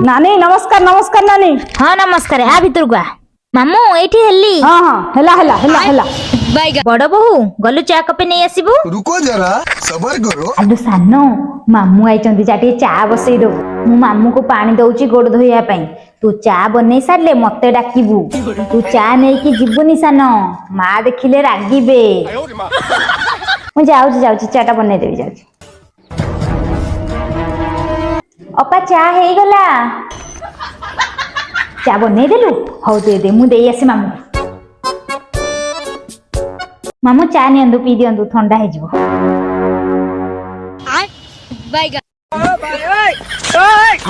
नानी नमस्कार नमस्कार नानी। हाँ नमस्कार आ भितर को मामू एठी हेली। हाँ हाँ हेला हेला हेला हेला। बड़ बहु गलु चा कपे नहीं आसीबू। रुको जरा सबर करो। आलू सानो मामू आइचंदी चा टे चा बसई दो। मु मामू को पानी दउची गोड़ धोइया पई। तू चा बनै सारले मते डाकिबू। तू चा नै कि जिबुनी सानो मां देखिले रागिबे। मु जाउची चाटा बनै देबी जाउची। अपा चा हे गला। चा बनै देलु हौ दे मु देई आसी मामू। मामू चा नियंदु पी दियंदु ठंडा हे जिवो।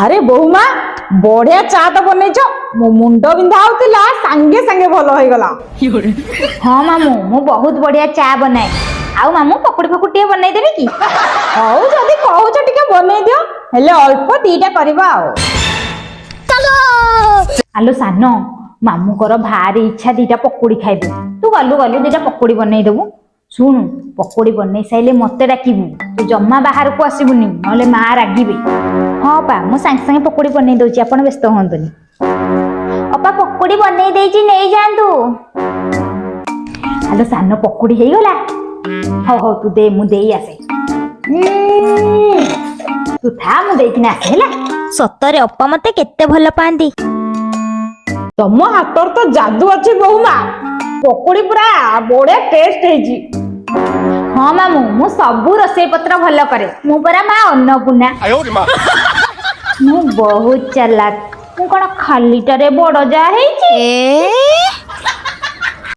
अरे बहुमा बढ़िया चा तो बनैछ। मो मुंड बिंधा होतिला संगे संगे भलो होई गला। हां मामू मु बहुत बढ़िया चा बनाए। आउ मामू पकोड़ी फकुटी बनै देबी की? हौ जदी कहउछ टिके बनै दियो हेले अल्प दीटा करबा आ। चलो आलो सानो मामू कर भारी इच्छा दीटा पकोड़ी खाइबू। तू गलु गलु दीटा पकोड़ी बनै देबू। सुन पकोड़ी बनै साइले मते डाकिबू। तू जम्मा बाहर को आसीबुनी नले मां रागिबे। हां पा मु संग संग पकोड़ी बनै दउची आपण व्यस्त होंतनी। अपा पकोड़ी बनै देइची नै जानतु। आलो सानो पकोड़ी हेई गला। हो हो तू दे मु देई आसे। तू था मु देई किना आसे हैला। सतरे अप्पा मते केते भल पांदी। तम हातर तो जादू अछि बहुमा। पकोड़ी पूरा बड़े टेस्ट हेजी। हाँ मामू मु सबू रोसई पत्र भल करे। मु परा मां अन्नपूर्णा। मु बहुत चालाक। मु कोन खालीटारे बड़ जा हेची।